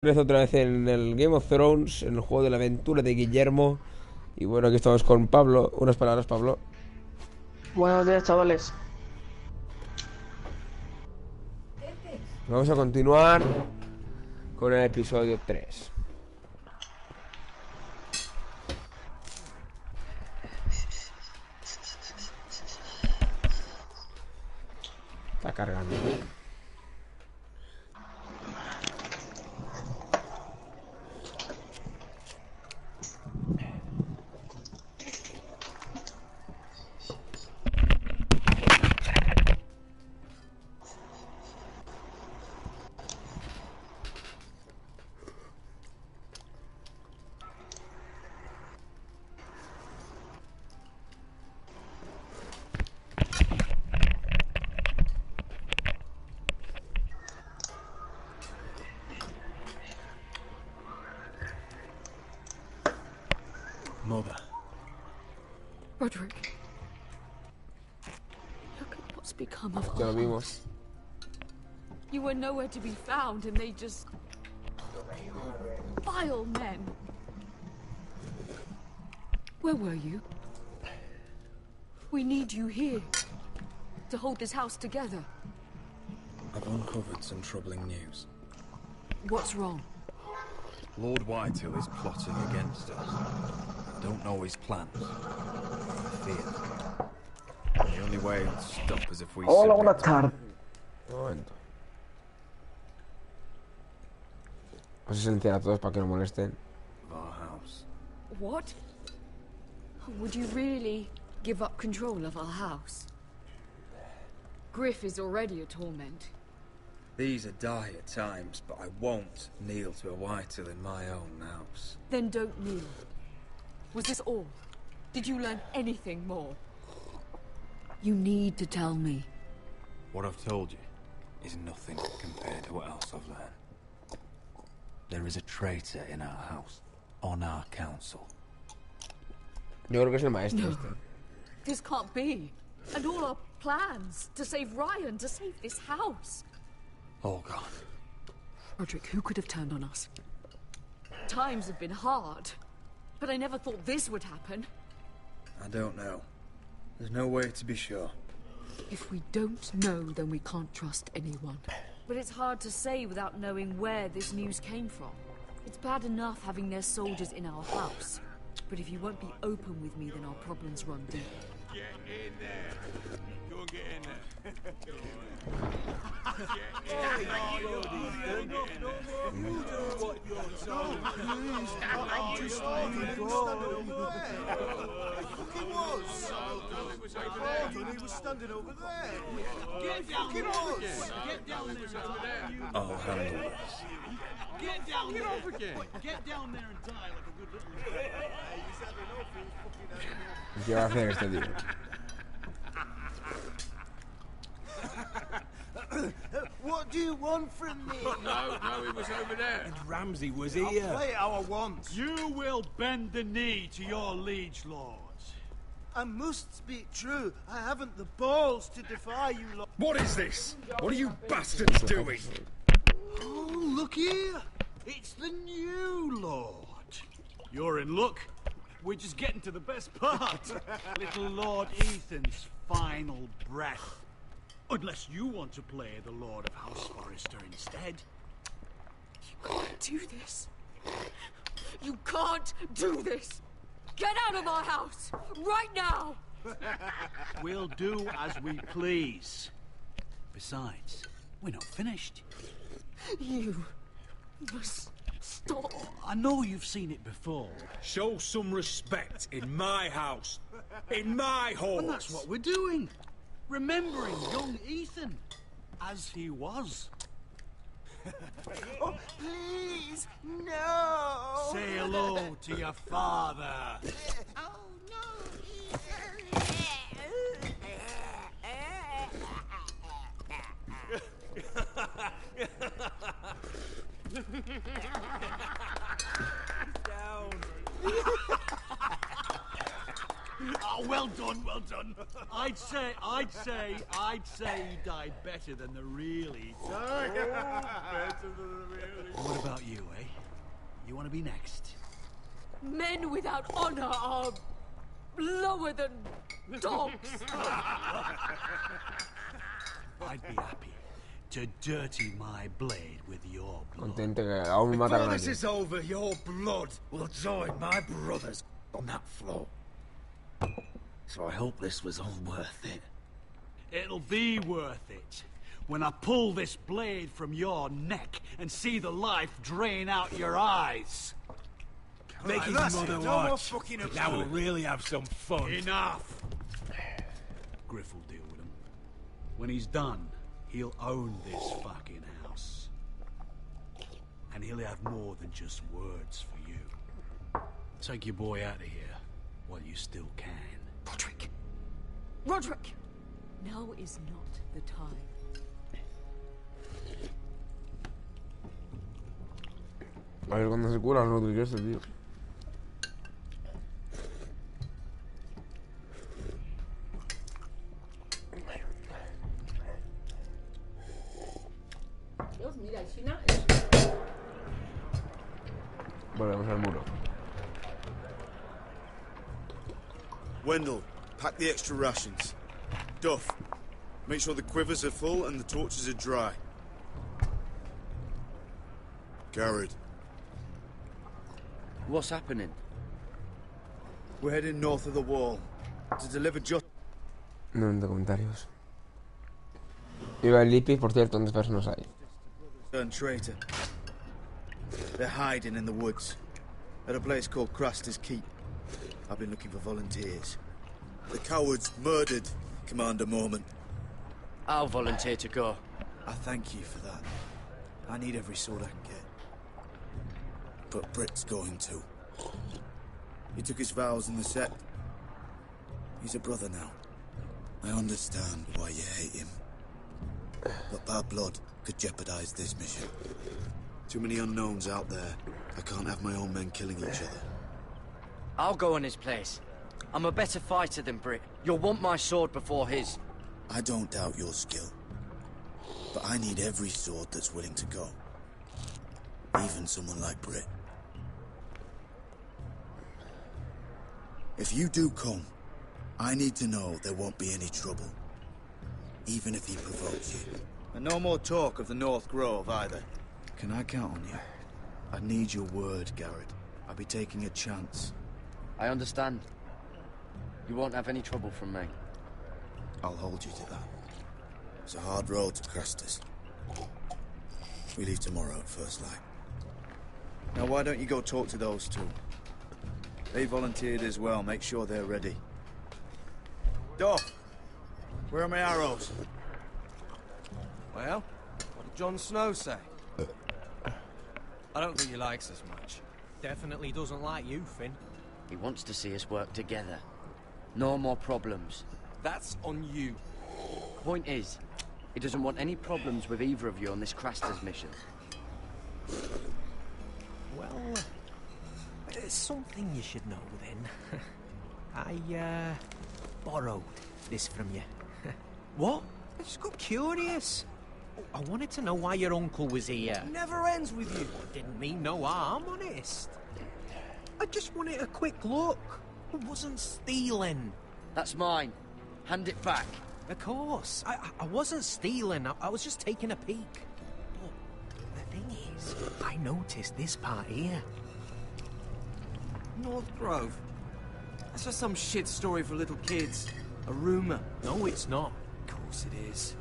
Vez otra vez en el Game of Thrones, en el juego de la aventura de Guillermo. Y bueno, aquí estamos con Pablo. Unas palabras, Pablo. Buenos días, chavales. Vamos a continuar con el episodio 3. Está cargando. Mother. Roderick. Look at what's become of Ya our lo vimos. house. You were nowhere to be found and they just... Vile men. Where were you? We need you here. To hold this house together. I've uncovered some troubling news. What's wrong? Lord Whitehill is plotting against us. I don't know his plans. I fear. The only way he'll stop is if we Hola, submit buenas to him. tardes. Un momento. Vamos a silenciar a todos para que no molesten. Of our house. What? Would you really give up control of our house? Griff is already a torment. These are dire times, but I won't kneel to a Whitehill in my own house. Then don't kneel. Was this all? Did you learn anything more? You need to tell me. What I've told you is nothing compared to what else I've learned. There is a traitor in our house, on our council. Yo creo que es el maestro No. este. This can't be. And all our plans to save Ryan, to save this house. All gone. Roderick, who could have turned on us? Times have been hard, but I never thought this would happen. I don't know. There's no way to be sure. If we don't know, then we can't trust anyone. But it's hard to say without knowing where this news came from. It's bad enough having their soldiers in our house. But if you won't be open with me, then our problems run deep. Get in there. Go and get in there. He was standing over there. Get down there. Get down there. I'll handle this. Get down there. Get down there and die like a good little. ¿Qué va a hacer este tío? What do you want from me? No, he was over there. Ramsay was here. I'll play how I want. You will bend the knee to your liege lord. I must speak true. I haven't the balls to defy you, lord. What is this? What are you bastards doing? Oh, look here. It's the new lord. You're in luck. We're just getting to the best part. Little Lord Ethan's final breath. Unless you want to play the Lord of House Forrester instead. You can't do this. You can't do this. Get out of our house, right now. We'll do as we please. Besides, we're not finished. You must stop. I know you've seen it before. Show some respect in my house. In my hall. And that's what we're doing. Remembering young Ethan. As he was. Oh, please, no! Say hello to your father. Oh, no, Oh, well done, well done. I'd say he died better than the real Ethan. What about you, eh? You want to be next? Men without honor are lower than dogs. I'd be happy to dirty my blade with your blood. Contente que aún me mataron Before a this is over, your blood will join my brothers on that floor. So I hope this was all worth it. It'll be worth it when I pull this blade from your neck and see the life drain out your eyes. Make his mother watch. Now we'll really have some fun. Enough! Griff will deal with him. When he's done, he'll own this fucking house. And he'll have more than just words for you. Take your boy out of here while you still can. Roderick! Roderick! Now is not the time. A ver cuándo se cura el Roderick ese, tío. Dios, mira, China. Volvemos al muro. Wendell, pack the extra rations. Duff, make sure the quivers are full and the torches are dry. Garrett, What's happening? we're heading north of the wall to deliver just... No de comentarios. Iba el Lippy, por cierto, ¿cuántas personas hay? ...and traitor. They're hiding in the woods at a place called Craster's Keep. I've been looking for volunteers. The cowards murdered Commander Mormon. I'll volunteer to go. I thank you for that. I need every sword I can get. But Britt's going too. He took his vows in the sect. He's a brother now. I understand why you hate him. But bad blood could jeopardize this mission. Too many unknowns out there. I can't have my own men killing each other. I'll go in his place. I'm a better fighter than Britt. You'll want my sword before his. I don't doubt your skill. But I need every sword that's willing to go. Even someone like Britt. If you do come, I need to know there won't be any trouble. Even if he provokes you. And no more talk of the North Grove, either. Can I count on you? I need your word, Garrett. I'll be taking a chance. I understand. You won't have any trouble from me. I'll hold you to that. It's a hard road to Crestus. We leave tomorrow at first light. Now why don't you go talk to those two? They volunteered as well. Make sure they're ready. Duff! Where are my arrows? Well, what did Jon Snow say? I don't think he likes us much. Definitely doesn't like you, Finn. He wants to see us work together. No more problems. That's on you. Point is, he doesn't want any problems with either of you on this Craster's mission. Well, there's something you should know then. I borrowed this from you. What? I just got curious. I wanted to know why your uncle was here. Never ends with you. Didn't mean no harm, honest. I just wanted a quick look. I wasn't stealing. That's mine. Hand it back. Of course. I wasn't stealing. I was just taking a peek. But the thing is, I noticed this part here. North Grove. That's just some shit story for little kids. A rumor. No, it's not. Of course it is.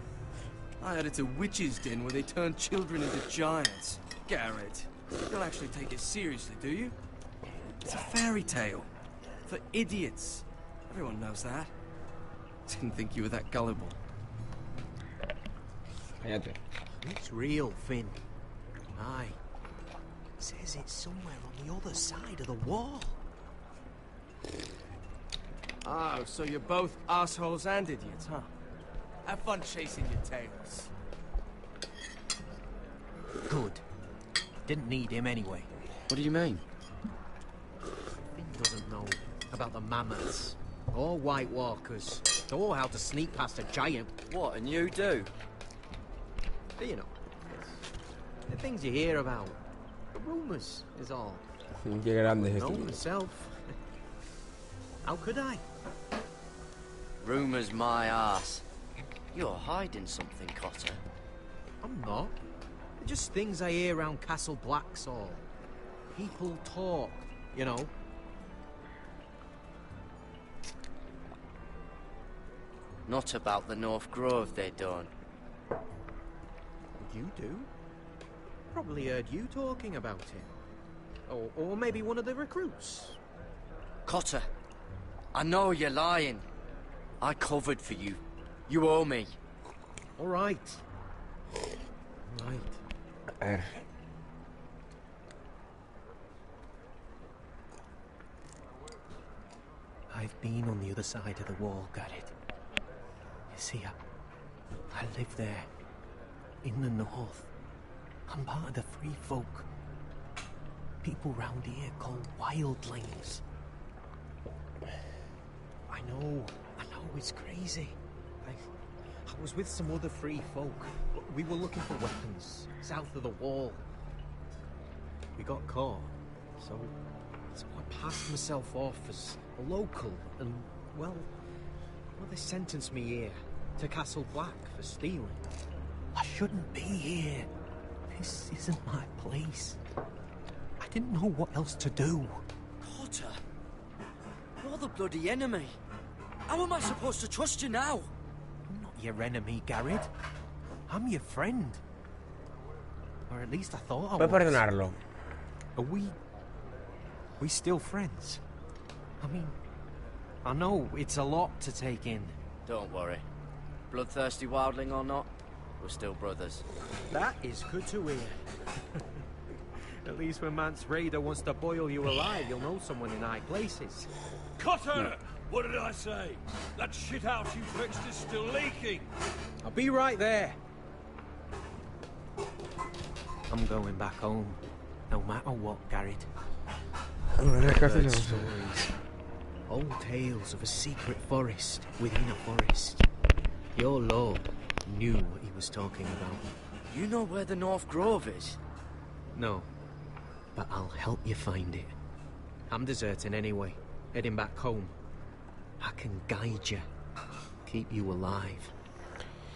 I heard it's a witch's den where they turn children into giants. Garrett, you don't actually take it seriously, do you? It's a fairy tale. For idiots. Everyone knows that. Didn't think you were that gullible. Cállate. It's real, Finn. Aye. Says it's somewhere on the other side of the wall. Oh, so you're both assholes and idiots, huh? Have fun chasing your tails. Good. Didn't need him anyway. What do you mean? Finn doesn't know about the mammoths. All White Walkers. Know how to sneak past a giant. What, and you do? But you know, the things you hear about. The rumours is all. Qué grande es Know este. myself. How could I? Rumours my ass. You're hiding something, Cotter. I'm not. They're just things I hear around Castle Blacksall. People talk, you know. Not about the North Grove, they don't. You do? Probably heard you talking about it. Or maybe one of the recruits. Cotter, I know you're lying. I covered for you. You owe me. All right. Right. A ver. I've been on the other side of the wall, got it. You see, I live there. In the north. I'm part of the free folk. People round here call wildlings. I know it's crazy. I was with some other free folk. We were looking for weapons south of the wall. We got caught, so I passed myself off as a local, and well, they sentenced me here to Castle Black for stealing. I shouldn't be here. This isn't my place. I didn't know what else to do. Cotter, you're the bloody enemy. How am I supposed to trust you now? I'm not your enemy, Garrett. I'm your friend. Or at least I thought I Puedes was. perdonarlo. Are we still friends? I mean, I know it's a lot to take in. Don't worry. Bloodthirsty wildling or not, we're still brothers. That is good to hear. At least when Mance Raider wants to boil you alive, you'll know someone in high places. Cotter! What did I say? That shithouse you fixed is still leaking. I'll be right there. I'm going back home, no matter what, Garrett. Heard stories. Old tales of a secret forest within a forest. Your lord knew what he was talking about. You know where the North Grove is? No, but I'll help you find it. I'm deserting anyway, heading back home. I can guide you, keep you alive.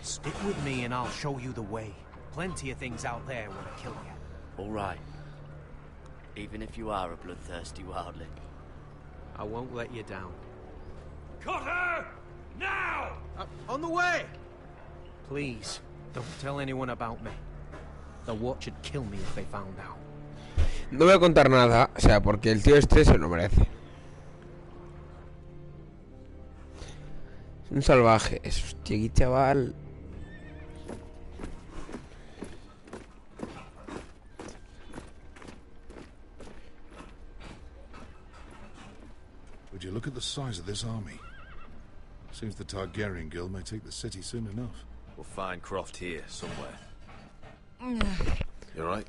Stick with me and I'll show you the way. Plenty of things out there want to kill you. All right. Even if you are a bloodthirsty wildling. I won't let you down. Cotter! Now! On the way! Please, don't tell anyone about me. The watch would kill me if they found out. No voy a contar nada, o sea, porque el tío este se lo merece. Es un salvaje. Hostia, aquí, chaval. Would you look at the size of this army? Seems the Targaryen guild may take the city soon enough. We'll find Croft here, somewhere. You alright?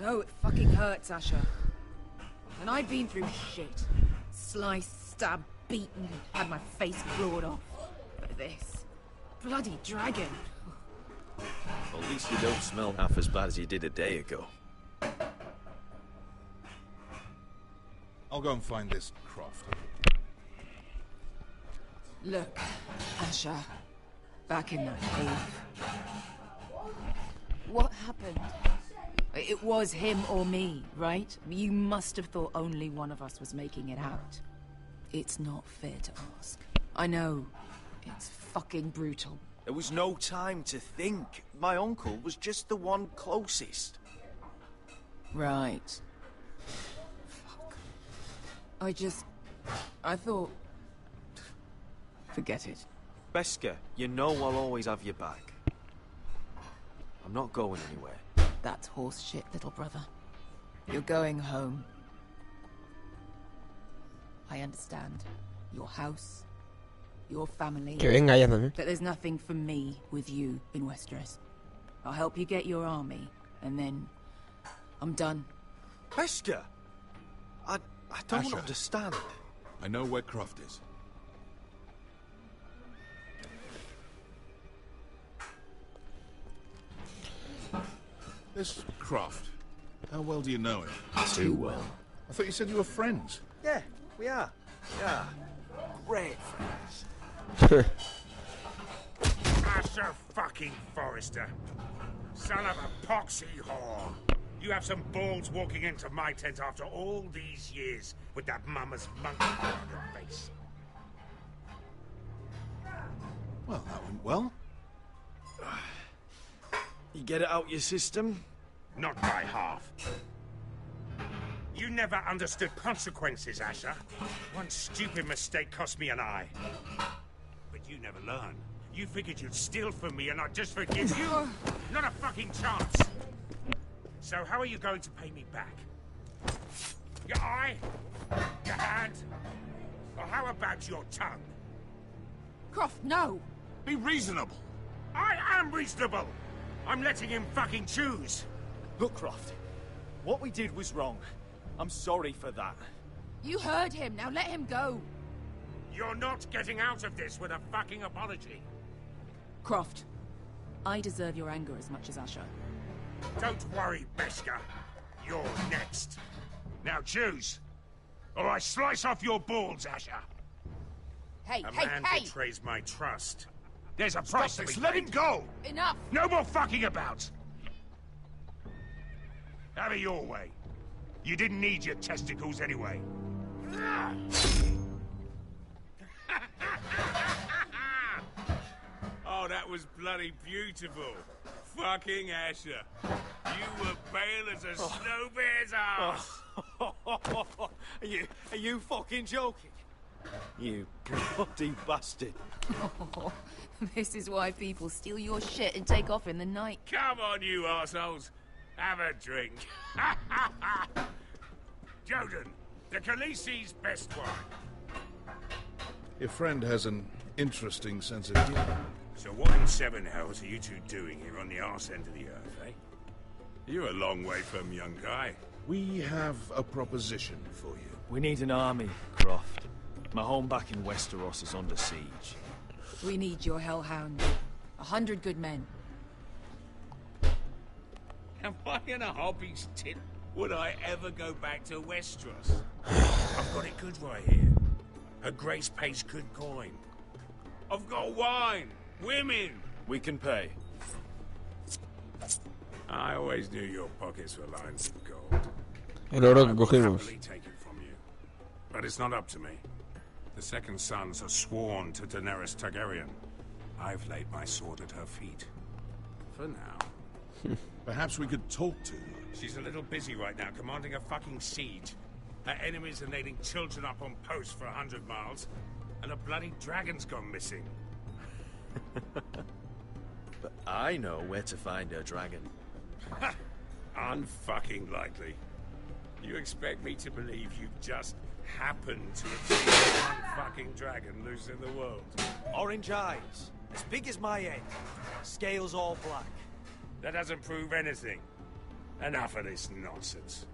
No, it fucking hurts, Asher. And I've been through shit. Sliced, stabbed, beaten, had my face clawed off. But this... bloody dragon. Well, at least you don't smell half as bad as you did a day ago. I'll go and find this Croft. Look, Asher. Back in that cave. What happened? It was him or me, right? You must have thought only one of us was making it out. It's not fair to ask. I know. It's fucking brutal. There was no time to think. My uncle was just the one closest. Right. Fuck. I thought... Forget it. Beskha, you know I'll always have your back. I'm not going anywhere. That's horse shit, little brother. You're going home. I understand. Your house, your family. Que venga ella también. But there's nothing for me with you in Westeros. I'll help you get your army, and then I'm done. Beskha! I I don't Asher. understand. I know where Croft is. This Croft, how well do you know him? Too well. I thought you said you were friends. Yeah, we are. Yeah. Great friends. Asher fucking Forrester. Son of a poxy whore. You have some balls walking into my tent after all these years with that mama's monkey on your face. Well, that went well. You get it out your system? Not by half. You never understood consequences, Asher. One stupid mistake cost me an eye. But you never learn. You figured you'd steal from me and I'd just forgive you? Not a fucking chance. So how are you going to pay me back? Your eye? Your hand? Or how about your tongue? Croft, no! Be reasonable. I am reasonable. I'm letting him fucking choose. Look, Croft. What we did was wrong. I'm sorry for that. You heard him, now let him go! You're not getting out of this with a fucking apology. Croft, I deserve your anger as much as Asher. Don't worry, Beskar. You're next. Now choose, or I slice off your balls, Asher. Hey, A hey, man hey! betrays my trust. There's a price to be Let him paid. go! Enough! No more fucking about! Have it your way. You didn't need your testicles anyway. Oh, that was bloody beautiful. Fucking Asher. You were pale as a snow bear's ass. Are you fucking joking? You bloody bastard. This is why people steal your shit and take off in the night. Come on, you assholes. Have a drink. Joden, the Khaleesi's best wine. Your friend has an interesting sense of humor. So what in seven hells are you two doing here on the arse end of the earth, eh? You're a long way from young guy. We have a proposition for you. We need an army, Croft. My home back in Westeros is under siege. We need your hellhound. 100 good men. Am I in a hobby's tit? Would I ever go back to Westeros? I've got it good right here. Her Grace pays good coin. I've got wine, women. We can pay. I always knew your pockets were lines of gold. El oro I que will cogimos. happily take it from you. But it's not up to me. The second sons are sworn to Daenerys Targaryen. I've laid my sword at her feet. For now. Perhaps we could talk to her. She's a little busy right now, commanding a fucking siege. Her enemies are nailing children up on posts for 100 miles, and a bloody dragon's gone missing. But I know where to find her dragon. Unfucking likely. You expect me to believe you just happened to have seen one fucking dragon loose in the world? Orange eyes, as big as my head. Scales all black. That doesn't prove anything. Enough of this nonsense.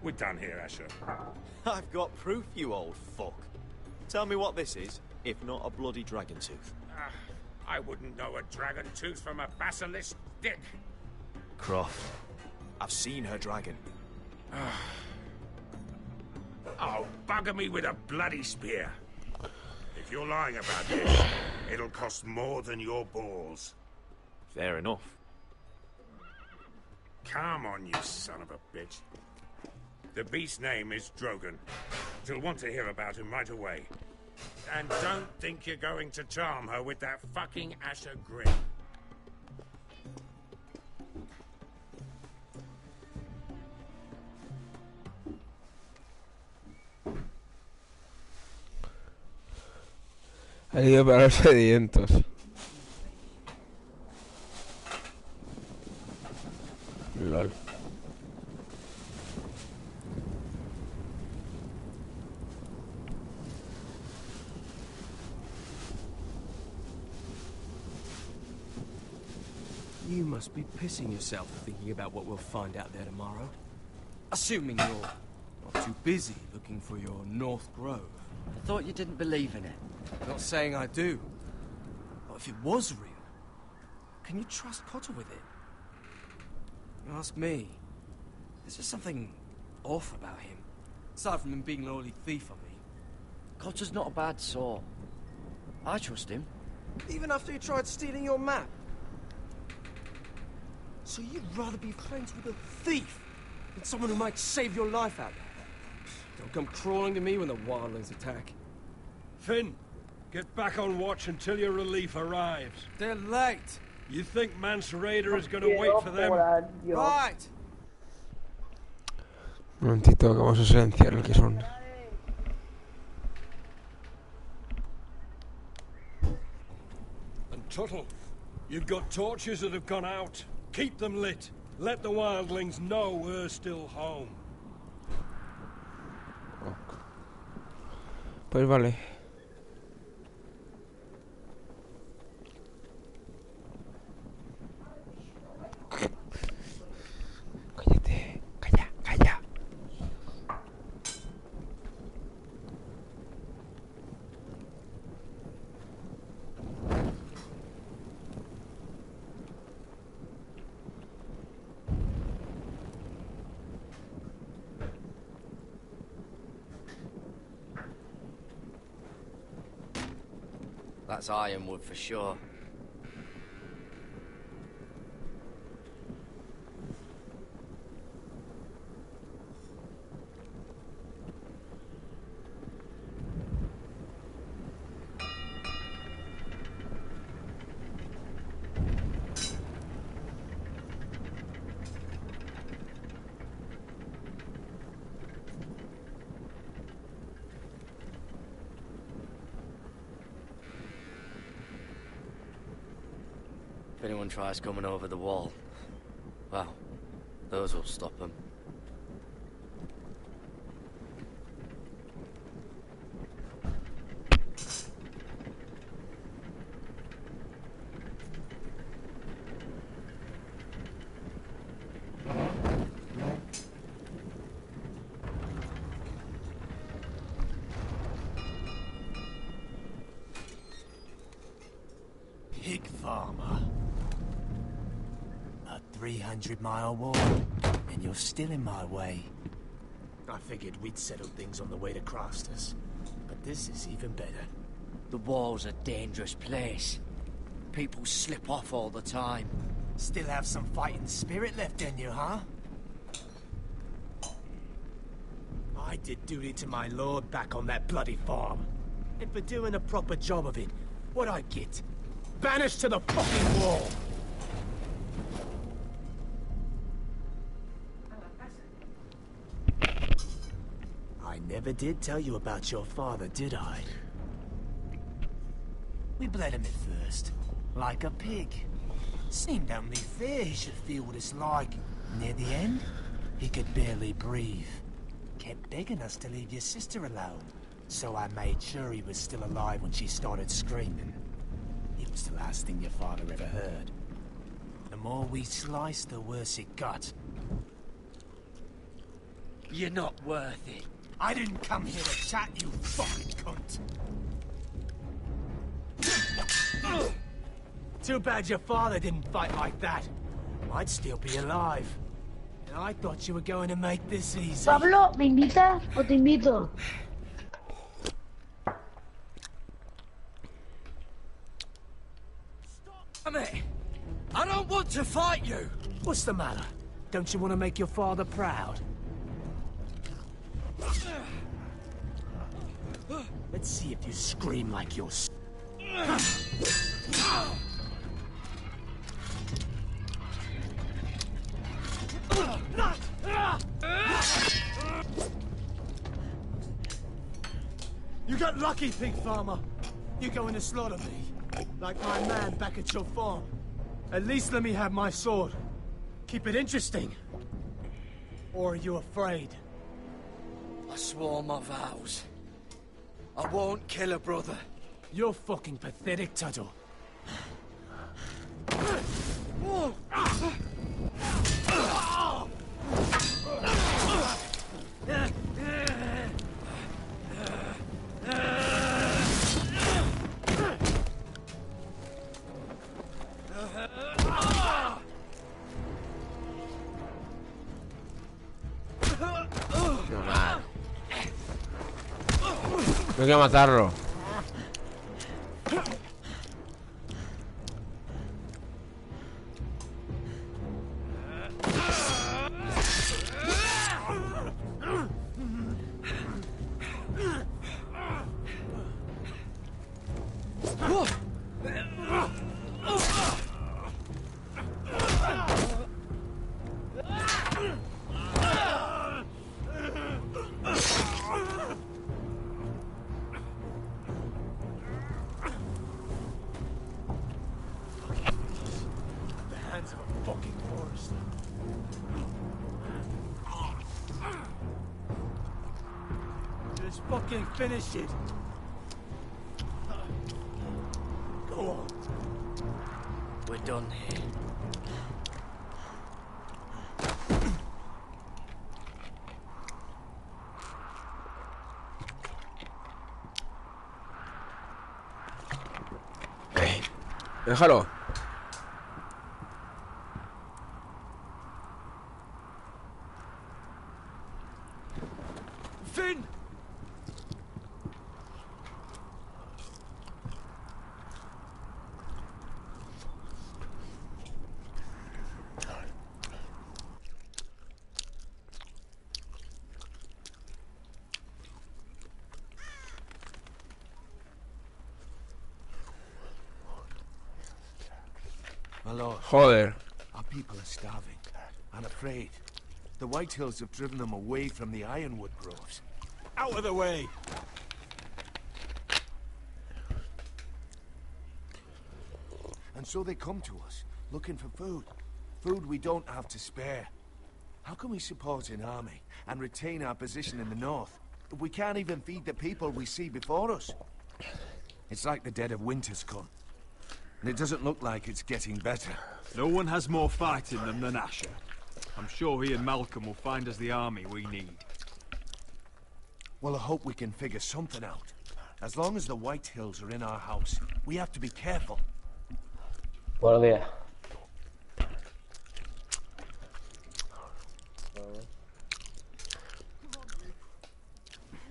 We're done here, Asher. I've got proof, you old fuck. Tell me what this is, if not a bloody dragon tooth. I wouldn't know a dragon tooth from a basilisk dick. Croft, I've seen her dragon. Oh, bugger me with a bloody spear. If you're lying about this, it'll cost more than your balls. Fair enough. Come on, you son of a bitch. The beast's name is Drogon. She'll want to hear about him right away. And don't think you're going to charm her with that fucking Asher grin. Ha ido para los sedientos. Lol. You must be pissing yourself thinking about what we'll find out there tomorrow. Assuming you're Not too busy looking for your North Grove. I thought you didn't believe in it. Not saying I do. But if it was real, can you trust Cotter with it? You ask me, there's just something off about him. Aside from him being an early thief, I mean. Cotter's not a bad sort. I trust him. Even after he tried stealing your map? So you'd rather be friends with a thief than someone who might save your life out there? Don't come crawling to me when the wildlings attack. Finn, get back on watch until your relief arrives. They're late. You think Mance Raider is going to wait for them? Right. Un momentito, que vamos a silenciar el que son. And Tuttle, you've got torches that have gone out. Keep them lit. Let the wildlings know we're still home. Pues vale. Cállate, calla, calla. That's ironwood for sure. If anyone tries coming over the wall, well, those will stop them. Pig farmer. 300-mile walk, and you're still in my way. I figured we'd settle things on the way to Crasters, but this is even better. The wall's a dangerous place. People slip off all the time. Still have some fighting spirit left in you, huh? I did duty to my lord back on that bloody farm. And for doing a proper job of it, what'd I get? Banished to the fucking wall! I never did tell you about your father, did I? We bled him at first, like a pig. Seemed only fair he should feel what it's like. Near the end, he could barely breathe. Kept begging us to leave your sister alone, so I made sure he was still alive when she started screaming. It was the last thing your father ever heard. The more we sliced, the worse it got. You're not worth it. I didn't come here to chat, you fucking cunt. Too bad your father didn't fight like that. I'd still be alive. And I thought you were going to make this easy. Pablo, ¿me invitas o te invito? I don't want to fight you! What's the matter? Don't you want to make your father proud? Let's see if you scream like you're... You got lucky, pig farmer. You're going to slaughter me, like my man back at your farm. At least let me have my sword. Keep it interesting. Or are you afraid? I swore my vows. I won't kill a brother. You're fucking pathetic, Tuttle. Tengo que matarlo. Fucking finish it. Go on. We're done here. Déjalo. Finn! My lord. Joder. Our people are starving and afraid. The Whitehills have driven them away from the ironwood groves. Out of the way! And so they come to us, looking for food. Food we don't have to spare. How can we support an army and retain our position in the north if we can't even feed the people we see before us? It's like the dead of winter's come. And it doesn't look like it's getting better. No one has more fight in them than Asher. I'm sure he and Malcolm will find us the army we need. Well, I hope we can figure something out. As long as the Whitehills are in our house, we have to be careful. Buenos días.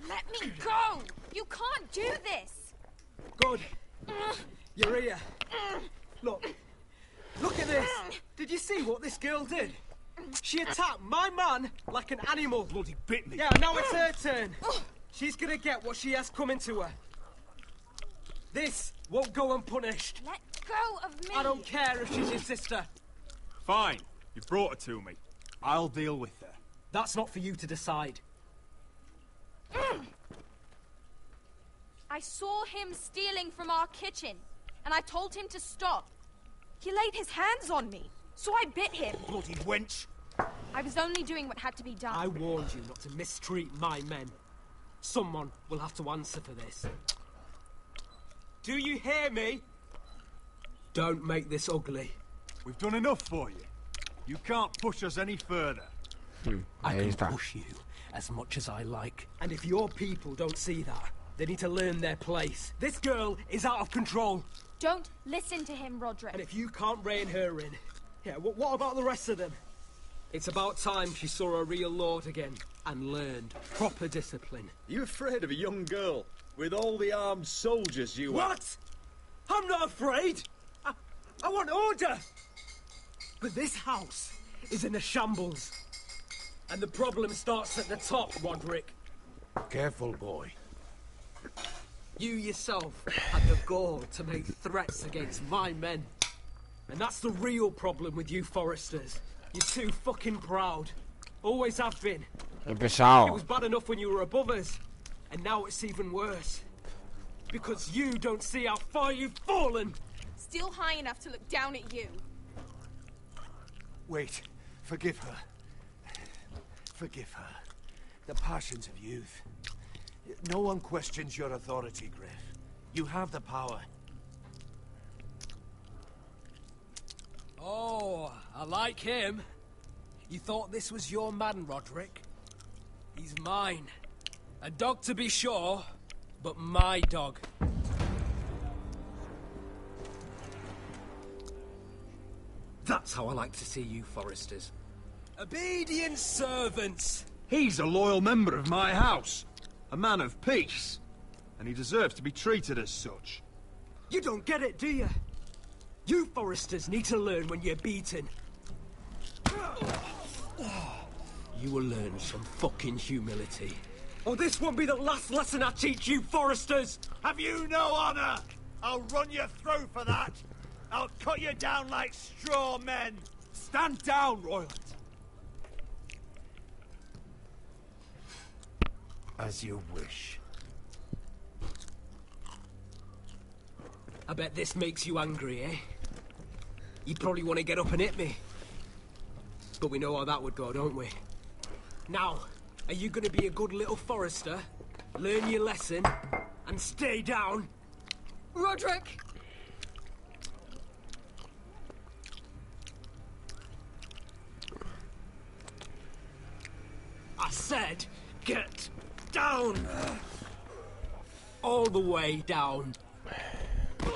Let me go! You can't do this! Good. You're here. Look. Look at this. Did you see what this girl did? She attacked my man like an animal. Bloody bit me. Yeah, now it's her turn. She's gonna get what she has coming to her. This won't go unpunished. Let go of me! I don't care if she's your sister. Fine. You brought her to me. I'll deal with her. That's not for you to decide. I saw him stealing from our kitchen, and I told him to stop. He laid his hands on me, so I bit him. Bloody wench! I was only doing what had to be done. I warned you not to mistreat my men. Someone will have to answer for this. Do you hear me? Don't make this ugly. We've done enough for you. You can't push us any further. I can push you as much as I like. And if your people don't see that, they need to learn their place. This girl is out of control. Don't listen to him, Roderick. And if you can't rein her in, yeah, what about the rest of them? It's about time she saw a real lord again and learned proper discipline. You afraid of a young girl with all the armed soldiers you have? What? I'm not afraid. I want order. But this house is in a shambles. And the problem starts at the top, Roderick. Careful, boy. You yourself had the gall to make threats against my men. And that's the real problem with you Foresters. You're too fucking proud. Always have been. Pesado. It was bad enough when you were above us. And now it's even worse. Because you don't see how far you've fallen. Still high enough to look down at you. Wait. Forgive her. Forgive her. The passions of youth. No one questions your authority, Griff. You have the power. Oh, I like him. You thought this was your man, Roderick? He's mine. A dog to be sure, but my dog. That's how I like to see you, Foresters. Obedient servants. He's a loyal member of my house. A man of peace. and he deserves to be treated as such. You don't get it, do you? You foresters need to learn when you're beaten. You will learn some fucking humility. Or this won't be the last lesson I teach you, foresters! Have you no honor? I'll run you through for that. I'll cut you down like straw men. Stand down, Royland. As you wish. I bet this makes you angry, eh? You probably want to get up and hit me. But we know how that would go, don't we? Now, are you going to be a good little forester, learn your lesson, and stay down? Roderick! I said, get down! All the way down. Get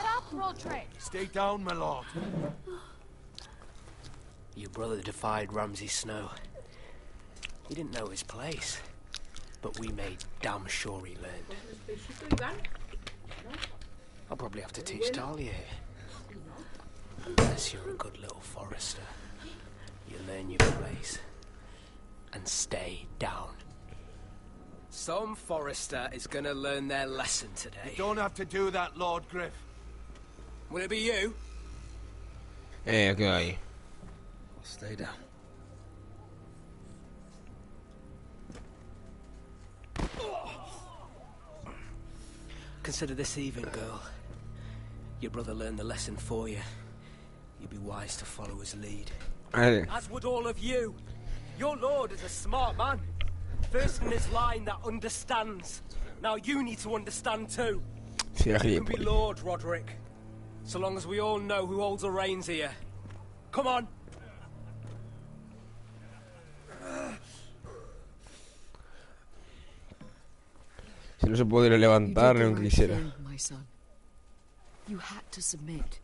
up, Roderick! Stay down, my lord. Your brother defied Ramsay Snow. He didn't know his place, but we made damn sure he learned. I'll probably have to teach Talia here. Unless you're a good little forester, you learn your place and stay down. Some forester is gonna learn their lesson today. You don't have to do that, Lord Griff. Will it be you? Okay. I'll stay down. Consider this even, girl. Your brother learned the lesson for you. You'd be wise to follow his lead. As would all of you. Your lord is a smart man. First in his line that understands. Now you need to understand too. You can be Lord, Roderick. So long as we all know who holds the reins here. Come on. Si no se puede levantar, aunque quisiera. My son. You had to submit.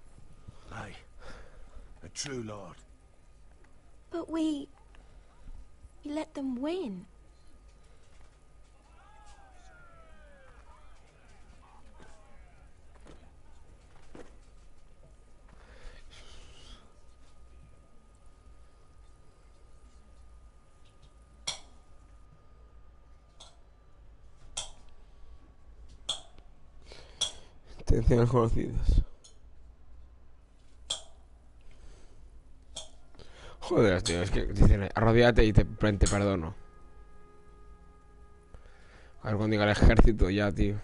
Aye. A true lord. But we let them win. Intenciones conocidas. Joder, tío, es que dicen, arrodíate y te perdono. A ver cuando diga el ejército ya, tío.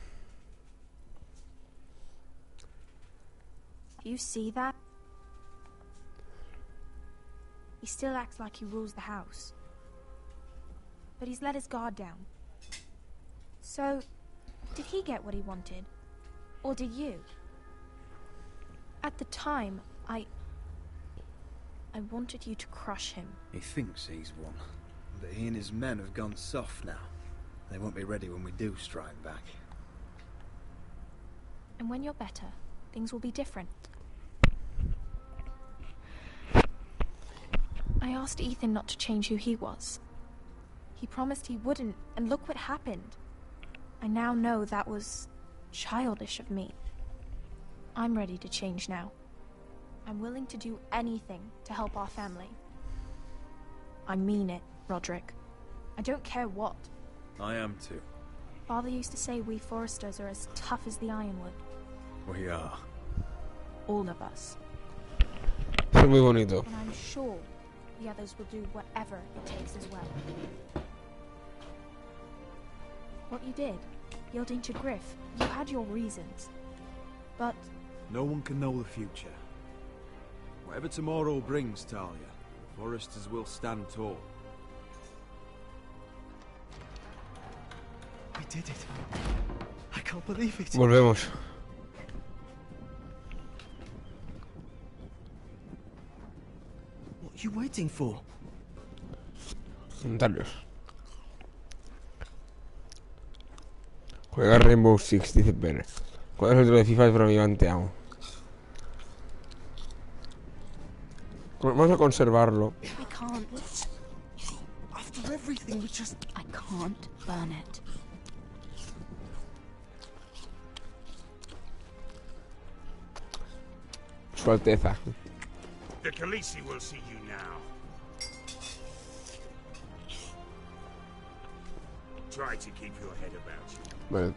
You see that? He still acts like he rules the house. But he's let his guard down. So, did he get what he wanted? Or did you? At the time, I wanted you to crush him. He thinks he's won, but he and his men have gone soft now. They won't be ready when we do strike back. And when you're better, things will be different. I asked Ethan not to change who he was. He promised he wouldn't, and look what happened. I now know that was childish of me. I'm ready to change now. I'm willing to do anything to help our family. I mean it, Roderick. I don't care what. I am too. Father used to say we foresters are as tough as the ironwood. We are. All of us. Es muy bonito. And I'm sure the others will do whatever it takes as well. What you did, yielding to Griff, you had your reasons. But no one can know the future. Whatever tomorrow brings, Talia, the foresters will stand tall. We did it. I can't believe it. Volvemos. What are you waiting for? Comentarios. Juega Rainbow Six, dice Pérez. ¿Cuál es el otro de FIFA? Pero mi te amo. Vamos a conservarlo. for everything. We just... I can't burn it. Su Alteza. The Khaleesi will see you now. Try to keep your head about you. Vale.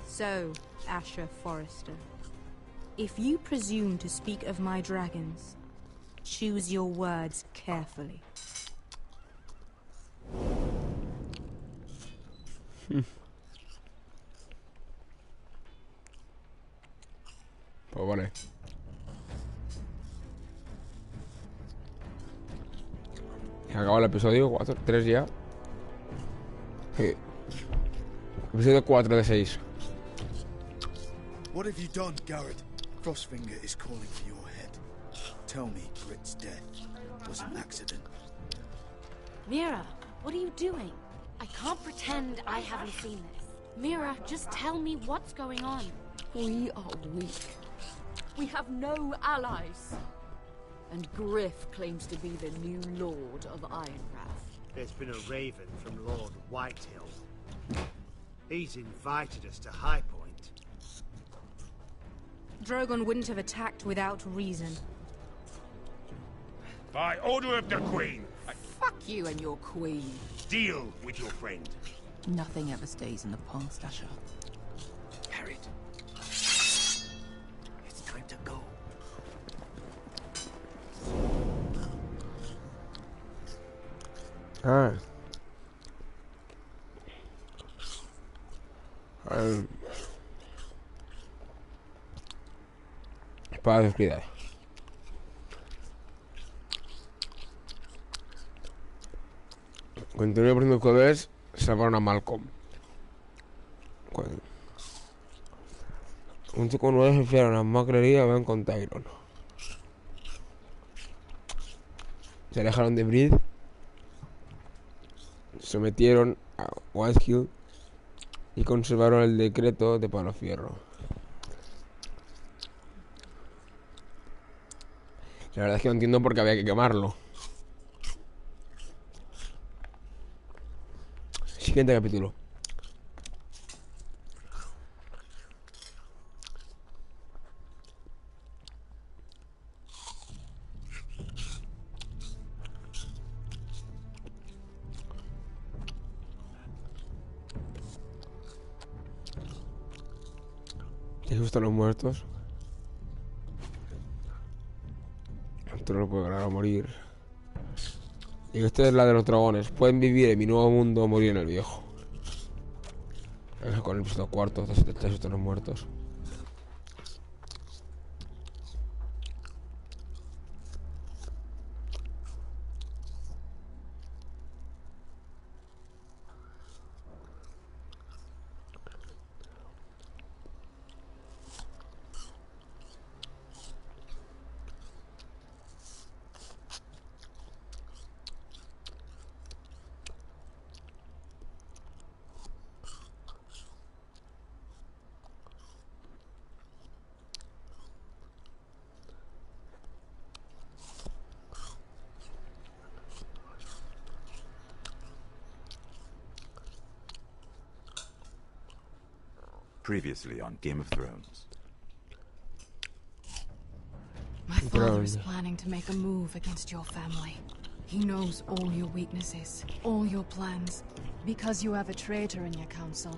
So, Asher Forrester, if you presume to speak of my dragons, choose your words carefully. Pues vale. Se acabó el episodio 4, 3 ya. Sí. Episodio 4 de 6. What have you done, Garrett? Frostfinger is calling for your head. Tell me Brit's death was an accident. Mira, what are you doing? I can't pretend I haven't seen this. Mira, just tell me what's going on. We are weak. We have no allies. And Griff claims to be the new Lord of Ironrath. There's been a raven from Lord Whitehill. He's invited us to High Point. Drogon wouldn't have attacked without reason. By order of the Queen, Fuck you and your queen. deal with your friend. Nothing ever stays in the past, Asher. Harriet. It's time to go. Ah. Para descuidar. Continúe poniendo jugadores, salvaron a Malcolm. Un chico nuevo se enfiaron a Macrería y van con Tyron. Se alejaron de Breed. Se metieron a Whitehill y conservaron el decreto de Palo Fierro. La verdad es que no entiendo por qué había que quemarlo. Siguiente capítulo. ¿Te gustan los muertos? Esto no lo puedo ganar a morir. Y esta es la de los dragones. Pueden vivir en mi nuevo mundo o morir en el viejo. Con el episodio cuarto, te asustan los muertos. Previously on Game of Thrones. My father is planning to make a move against your family. He knows all your weaknesses, all your plans, because you have a traitor in your council.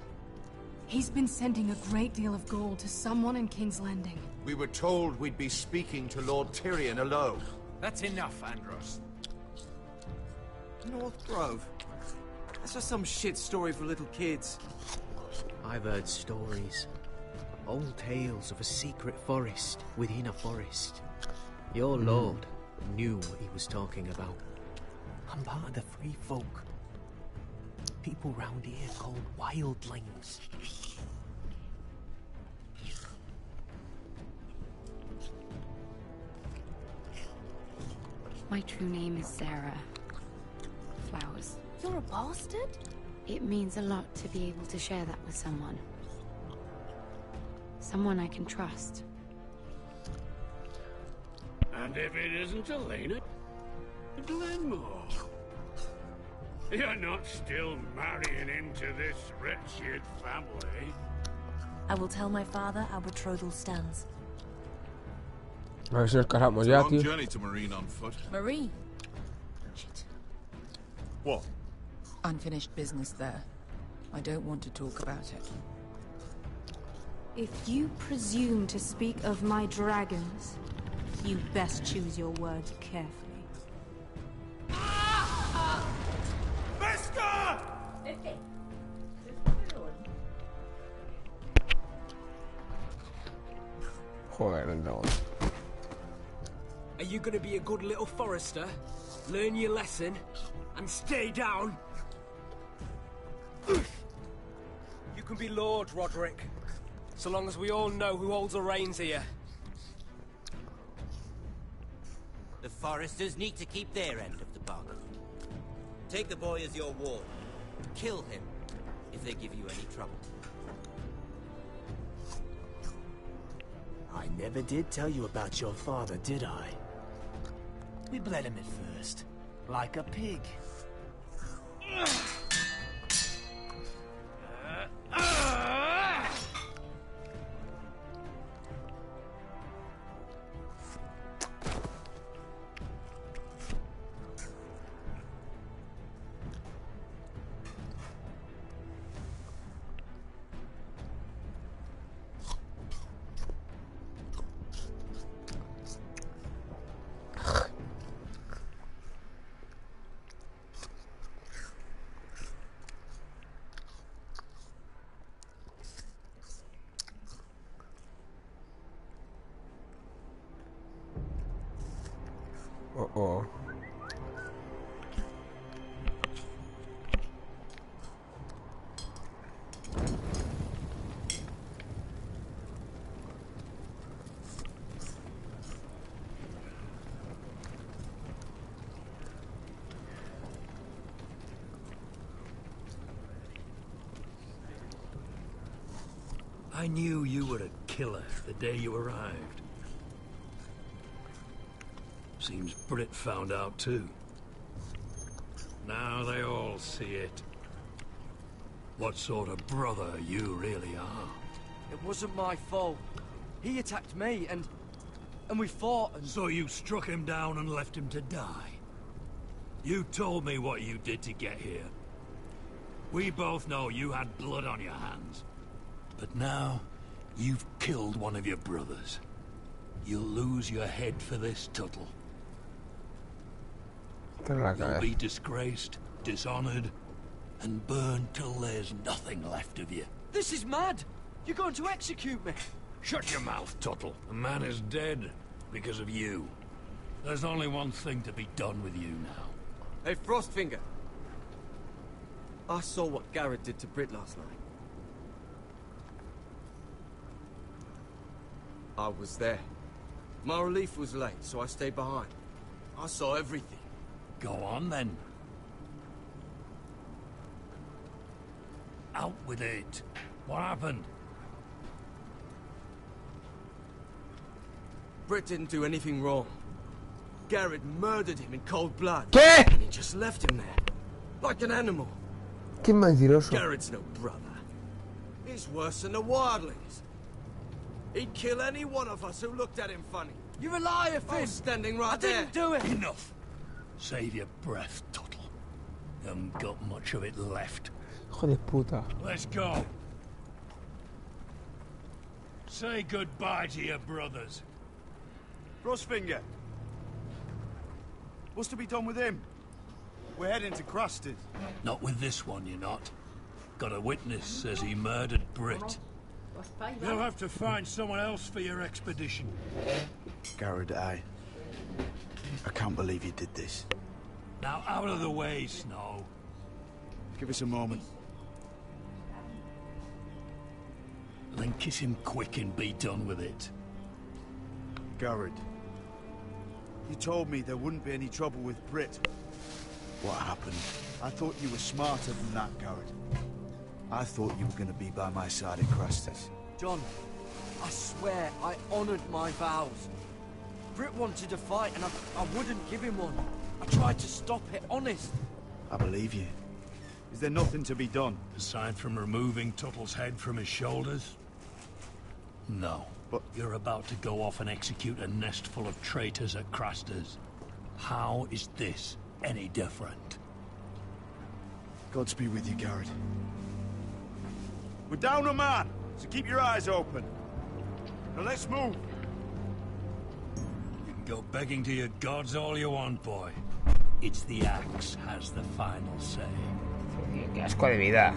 He's been sending a great deal of gold to someone in King's Landing. We were told we'd be speaking to Lord Tyrion alone. That's enough, Andros. North Grove? That's just some shit story for little kids. I've heard stories. Old tales of a secret forest within a forest. Your lord knew what he was talking about. I'm part of the free folk. People round here called wildlings. My true name is Sarah Flowers. You're a bastard? It means a lot to be able to share that with someone. Someone I can trust. And if it isn't Elena Glenmore, you're not still marrying into this wretched family. I will tell my father our betrothal stands. A ver si nos casamos It's a ya, long tío. journey to Marine on foot. Marie. Shit. What? Unfinished business there. I don't want to talk about it. If you presume to speak of my dragons, you best choose your words carefully. Beskar! Joder, el dragón. Are you gonna be a good little forester? Learn your lesson and stay down? You can be Lord, Roderick. So long as we all know who holds the reins here. The foresters need to keep their end of the bargain. Take the boy as your ward. Kill him if they give you any trouble. I never did tell you about your father, did I? We bled him at first, like a pig. Oh. I knew you were a killer the day you arrived. Seems Brit found out too. Now they all see it. What sort of brother you really are. It wasn't my fault. He attacked me and we fought and... So you struck him down and left him to die? You told me what you did to get here. We both know you had blood on your hands. But now, you've killed one of your brothers. You'll lose your head for this, Tuttle. You'll be disgraced, dishonored, and burned till there's nothing left of you. This is mad! You're going to execute me! Shut your mouth, Tuttle. The man is dead because of you. There's only one thing to be done with you now. Hey, Frostfinger. I saw what Garrett did to Brit last night. I was there. My relief was late, so I stayed behind. I saw everything. Go on, then. Out with it. What happened? Brit didn't do anything wrong. Garrett murdered him in cold blood. ¿Qué? And he just left him there. Like an animal. Qué mentiroso. Garrett's no brother. He's worse than the wildlings. He'd kill any one of us who looked at him funny. You're a liar, Finn! I was standing right there. I didn't do it! Enough! Save your breath, Tuttle. You haven't got much of it left. Hijo de puta. Let's go. Say goodbye to your brothers. Frostfinger. What's to be done with him? We're heading to Crusted. Not with this one, you're not. Got a witness says he murdered Brit. You'll have to find someone else for your expedition. Garrett, I can't believe you did this. Now out of the way, Snow. Give us a moment. Then kiss him quick and be done with it. Garrett, you told me there wouldn't be any trouble with Brit. What happened? I thought you were smarter than that, Garrett. I thought you were going to be by my side at Crusted. John, I swear I honored my vows. Brit wanted a fight, and I wouldn't give him one. I tried to stop it, honest. I believe you. Is there nothing to be done? Aside from removing Tuttle's head from his shoulders? No. But you're about to go off and execute a nest full of traitors at Craster's. How is this any different? Godspeed with you, Garrett. We're down a man, so keep your eyes open. Now let's move. You can go begging to your gods all you want, boy. It's the axe has the final say. Qué asco de vida.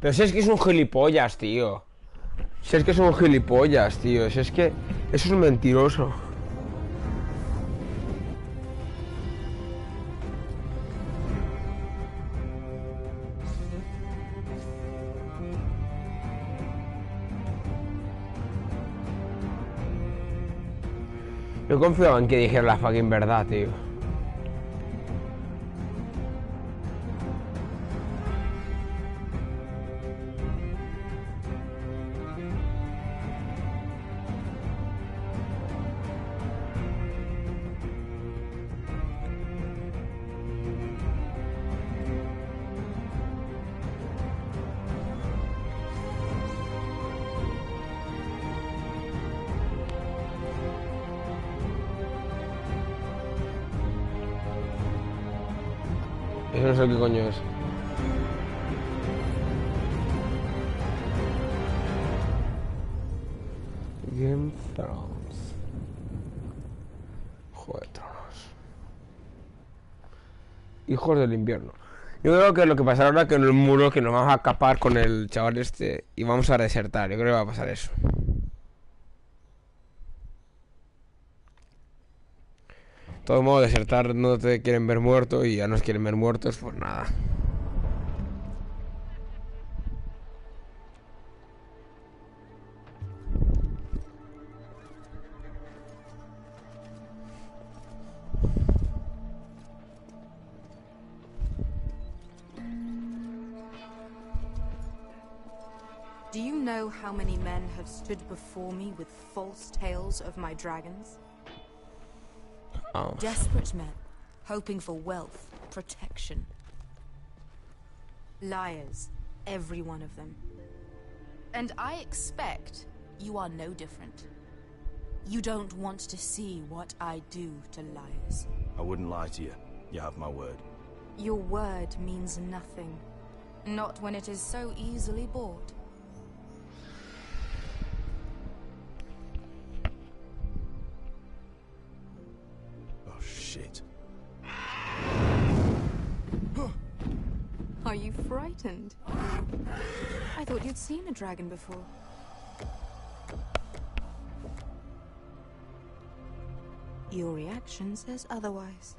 Pero si es que es un gilipollas, tío. Si es que es un gilipollas, tío. Si es que eso es un mentiroso. Yo confiaba en que dijera la fucking verdad, tío. Eso no sé qué coño es. Game of Thrones. Juego de Tronos. Hijos del invierno. Yo creo que lo que pasará ahora es que en el muro que nos vamos a escapar con el chaval este y vamos a desertar. Yo creo que va a pasar eso. De todo modo, desertar no te quieren ver muerto y ya nos quieren ver muertos, pues nada. Do you know how many men have stood before me with false tales of my dragons? Oh. Desperate men, hoping for wealth, protection. Liars, every one of them. And I expect you are no different. You don't want to see what I do to liars. I wouldn't lie to you. You have my word. Your word means nothing. Not when it is so easily bought. Shit. Are you frightened? I thought you'd seen a dragon before. Your reaction says otherwise.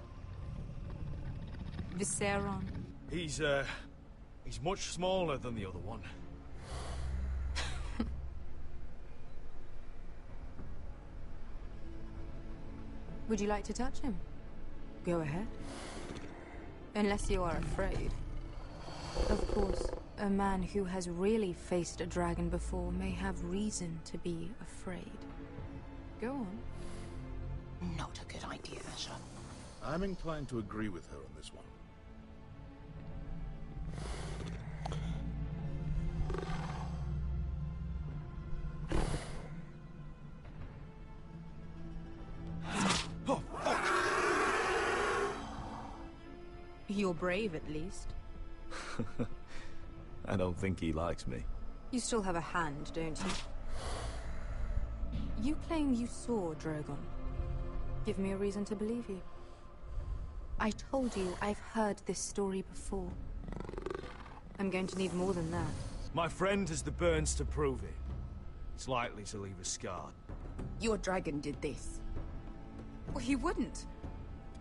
Viseron. He's much smaller than the other one. Would you like to touch him? Go ahead. Unless you are afraid. Of course, a man who has really faced a dragon before may have reason to be afraid. Go on. Not a good idea, Asher. I'm inclined to agree with her on this one. You're brave, at least. I don't think he likes me. You still have a hand, don't you? You claim you saw Drogon. Give me a reason to believe you. I told you I've heard this story before. I'm going to need more than that. My friend has the burns to prove it. It's likely to leave a scar. Your dragon did this. Well, he wouldn't.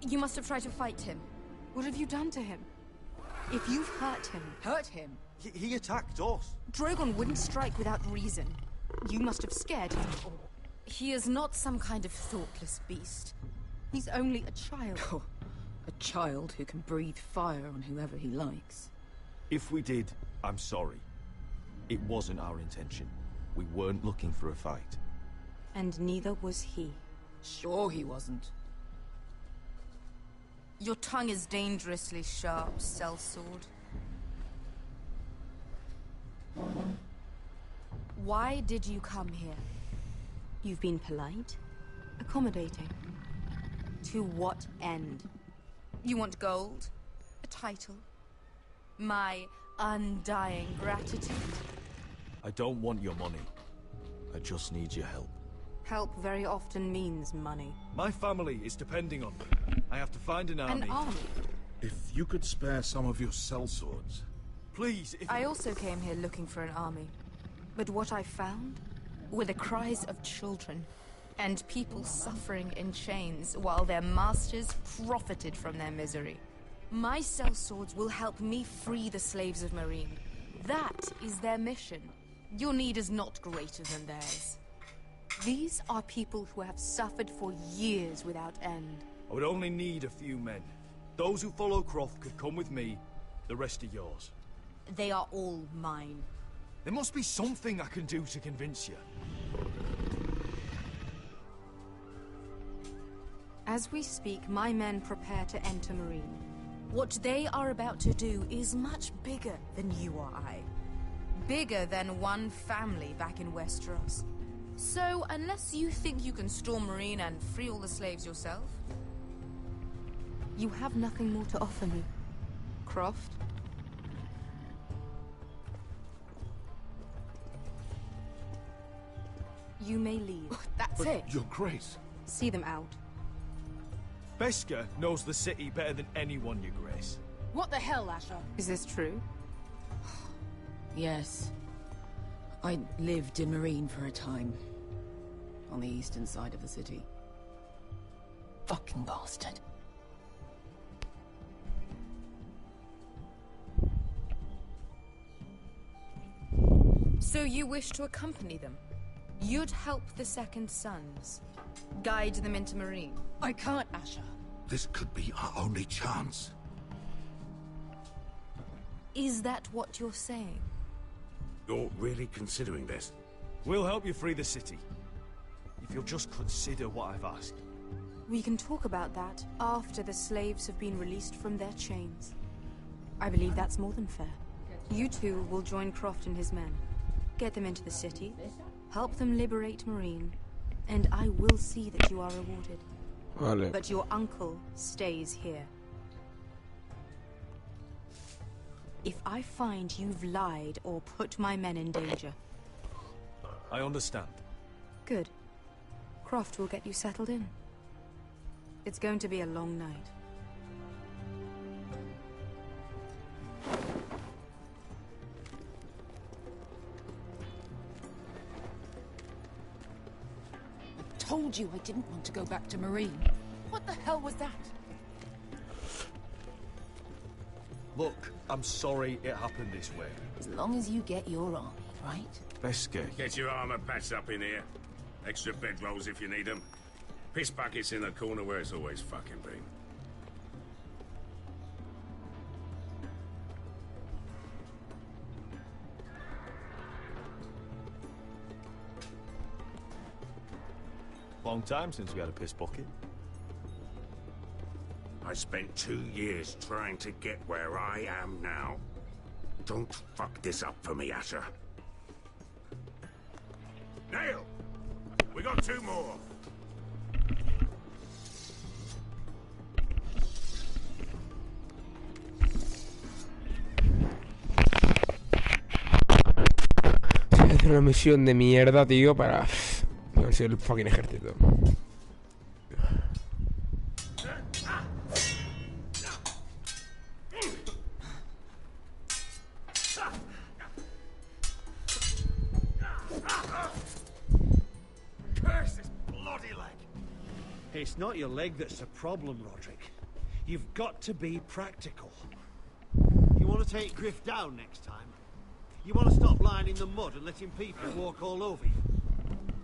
You must have tried to fight him. What have you done to him? If you've hurt him... Hurt him? He attacked us. Drogon wouldn't strike without reason. You must have scared him. He is not some kind of thoughtless beast. He's only a child. Oh, a child who can breathe fire on whoever he likes. If we did, I'm sorry. It wasn't our intention. We weren't looking for a fight. And neither was he. Sure he wasn't. Your tongue is dangerously sharp, sellsword. Why did you come here? You've been polite, accommodating. To what end? You want gold? A title? My undying gratitude? I don't want your money. I just need your help. Help very often means money. My family is depending on me. I have to find an army. An army? If you could spare some of your sellswords. Please, if I also came here looking for an army. But what I found were the cries of children and people suffering in chains while their masters profited from their misery. My sellswords will help me free the slaves of Marine. That is their mission. Your need is not greater than theirs. These are people who have suffered for years without end. I would only need a few men. Those who follow Croft could come with me. The rest are yours. They are all mine. There must be something I can do to convince you. As we speak, my men prepare to enter Marine. What they are about to do is much bigger than you or I. Bigger than one family back in Westeros. So, unless you think you can storm Marine and free all the slaves yourself... You have nothing more to offer me, Croft. You may leave. That's it. Your Grace. See them out. Beskha knows the city better than anyone, Your Grace. What the hell, Asher? Is this true? Yes. I lived in Marine for a time. On the eastern side of the city. Fucking bastard. So you wish to accompany them? You'd help the Second Sons. Guide them into Marine. I can't, Asher. This could be our only chance. Is that what you're saying? You're really considering this? We'll help you free the city. If you'll just consider what I've asked. We can talk about that after the slaves have been released from their chains. I believe that's more than fair. You two will join Croft and his men. Get them into the city, help them liberate Marine, and I will see that you are rewarded. Vale. But your uncle stays here. If I find you've lied or put my men in danger... I understand. Good. Croft will get you settled in. It's going to be a long night. Told you I didn't want to go back to Marine. What the hell was that? Look, I'm sorry it happened this way. As long as you get your army, right? Beskha. Get your armor patched up in here. Extra bedrolls if you need them. Piss buckets in the corner where it's always fucking been. Long time since we had a piss bucket. I spent 2 years trying to get where I am now. Don't fuck this up for me, Asher. Nail! We got 2 more. Voy a hacer una misión de mierda, tío, para... No ha sido el fucking ejército. Curse this bloody leg! It's not your leg that's a problem, Roderick. You've got to be practical. You want to take Griff down next time? You want to stop lying in the mud and letting people walk all over you?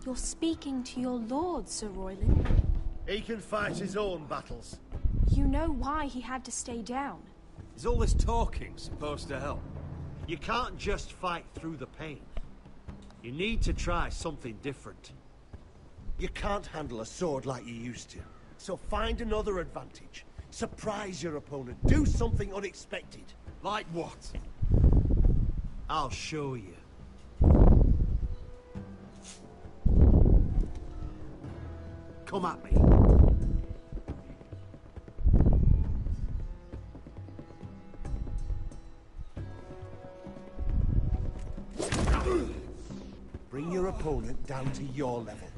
You're speaking to your lord, Sir Royland. He can fight his own battles. You know why he had to stay down. Is all this talking supposed to help? You can't just fight through the pain. You need to try something different. You can't handle a sword like you used to. So find another advantage. Surprise your opponent. Do something unexpected. Like what? I'll show you. Come at me. Bring your opponent down to your level.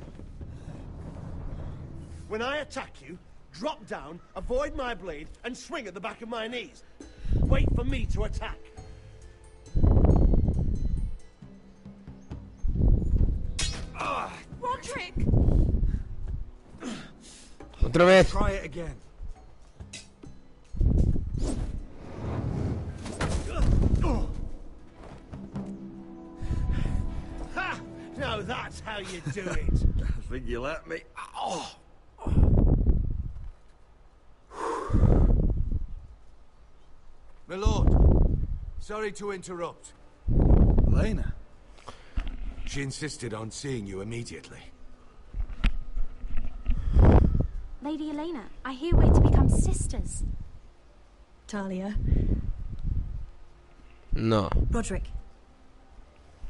When I attack you, drop down, avoid my blade, and swing at the back of my knees. Wait for me to attack. Roderick! Otra vez. Try it again. Ha! Now that's how you do it. I think you let me. Oh. My lord, sorry to interrupt. Lena? She insisted on seeing you immediately. Lady Elena, I hear we're to become sisters. Talia. No. Roderick.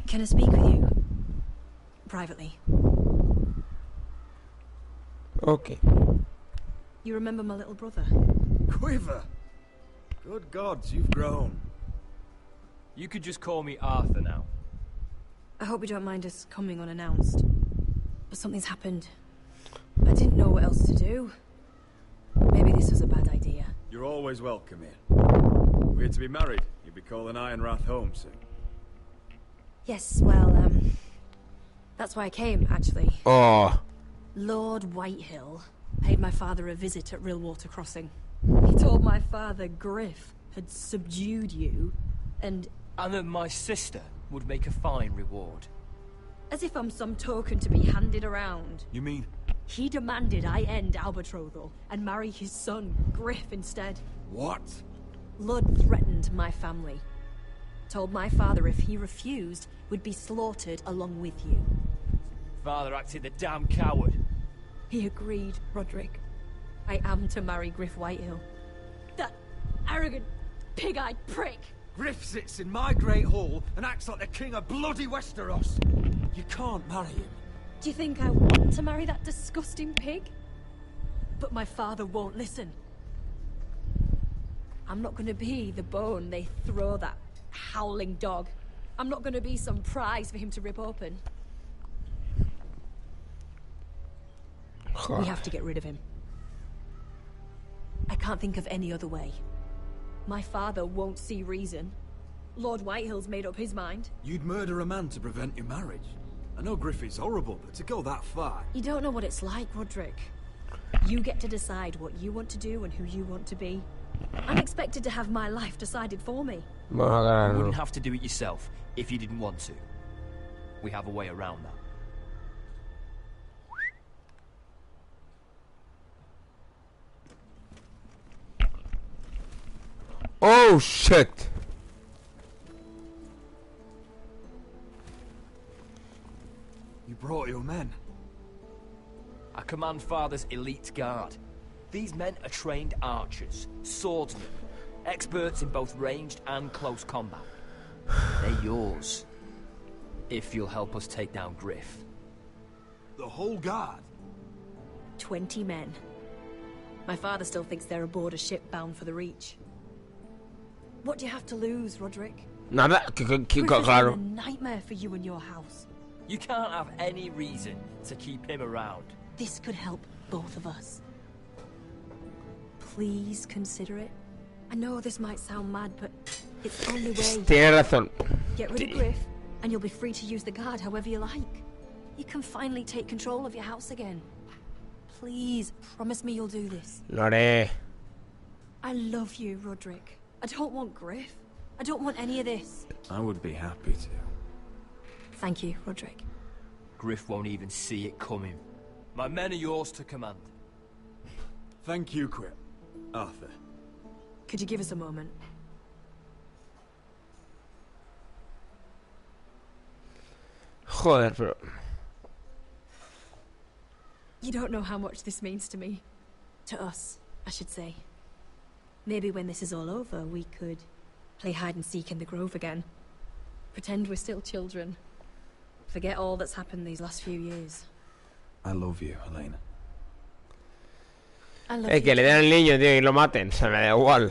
Can I speak with you? Privately. Okay. You remember my little brother? Quiver! Good gods, you've grown. You could just call me Arthur now. I hope you don't mind us coming unannounced. But something's happened. I didn't know what else to do. Maybe this was a bad idea. You're always welcome here. We're to be married. You'll be calling Ironrath home soon. Yes, well, that's why I came, actually. Oh. Lord Whitehill paid my father a visit at Rillwater Crossing. He told my father Griff had subdued you, and that my sister would make a fine reward. as if I'm some token to be handed around. You mean? He demanded I end our betrothal and marry his son, Griff, instead. What? Lud threatened my family. Told my father if he refused, we'd be slaughtered along with you. Father acted the damn coward. He agreed, Roderick. I am to marry Griff Whitehill. That arrogant, pig-eyed prick! Griff sits in my great hall and acts like the king of bloody Westeros. You can't marry him. Do you think I want to marry that disgusting pig? But my father won't listen. I'm not gonna be the bone they throw that howling dog. I'm not gonna be some prize for him to rip open. We have to get rid of him. I can't think of any other way. My father won't see reason. Lord Whitehill's made up his mind. You'd murder a man to prevent your marriage. I know Griff is horrible, but to go that far... You don't know what it's like, Roderick. You get to decide what you want to do and who you want to be. I'm expected to have my life decided for me. You wouldn't have to do it yourself if you didn't want to. We have a way around that. Oh shit! You brought your men. I command Father's elite guard. These men are trained archers, swordsmen, experts in both ranged and close combat. They're yours, if you'll help us take down Griff. The whole guard? 20 men. My father still thinks they're aboard a ship bound for the Reach. What do you have to lose, Roderick? Nada, Griff has been claro. a nightmare for you and your house. You can't have any reason to keep him around. This could help both of us. Please consider it. I know this might sound mad, but it's the only way. Tiene razón. Get rid of Griff, and you'll be free to use the guard however you like. You can finally take control of your house again. Please, promise me you'll do this. Lo haré. I love you, Roderick. I don't want Griff. I don't want any of this. I would be happy to. Thank you, Roderick. Griff won't even see it coming. My men are yours to command. Thank you, Quip. Arthur. Could you give us a moment? Joder, pero... You don't know how much this means to me. To us, I should say. Maybe when this is all over, we could play hide and seek in the grove again. Pretend we're still children. Forget all that's happened these last few years. I love you, Elena. I love you. Que le den al niño, tío, y lo maten. Se me da igual.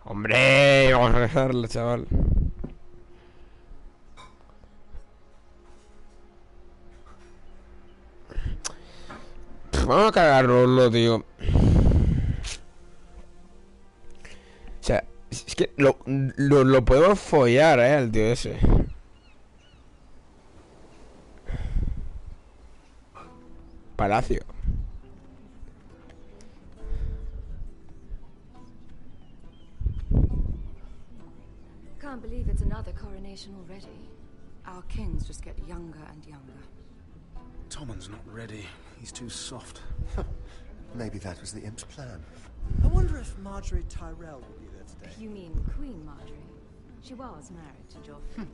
Hombre, vamos a dejarle, chaval. Vamos a cagarlo, tío. O sea, es que lo podemos follar, el tío ese. Palacio. Can't believe it's another coronation already. Our kings just get younger and younger. Tommen's not ready. He's too soft. Maybe that was the imp's plan. I wonder if Marjorie Tyrell will be there today. You mean Queen Marjorie? She was married to Joffrey.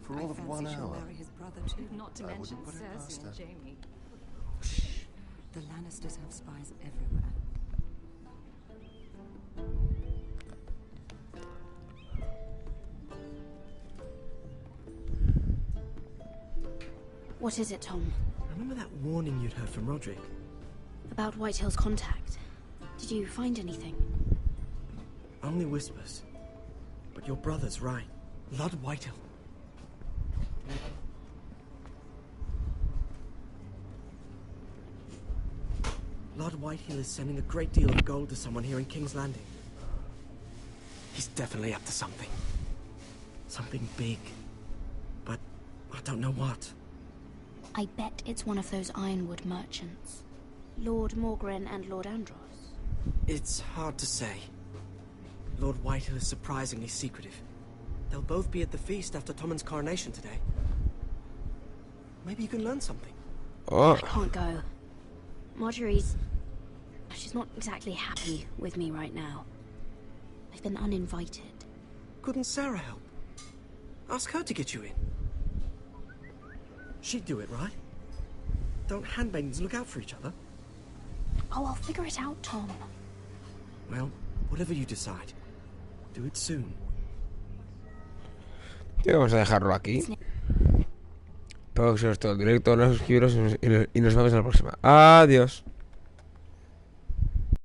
For all of 1 she'll hour. marry his brother too. Not to I mention wouldn't put it past Cersei and her. Jaime. Shh. The Lannisters have spies everywhere. What is it, Tom? Remember that warning you'd heard from Roderick? About Whitehill's contact. Did you find anything? Only whispers. But your brother's right. Lord Whitehill. Lord Whitehill is sending a great deal of gold to someone here in King's Landing. He's definitely up to something. Something big. But I don't know what. I bet it's one of those ironwood merchants. Lord Morgren and Lord Andros. It's hard to say. Lord Whitehill is surprisingly secretive. They'll both be at the feast after Tommen's coronation today. Maybe you can learn something. Oh. I can't go. Marjorie's... she's not exactly happy with me right now. I've been uninvited. Couldn't Sarah help? Ask her to get you in. She'd do it, right? Don't handmaidens look out for each other? Oh, I'll figure it out, Tom. Well, whatever you decide, do it soon. Y vamos a dejarlo aquí. Espero que os haya gustado el directo, no suscribiros y nos vemos en la próxima. Adiós.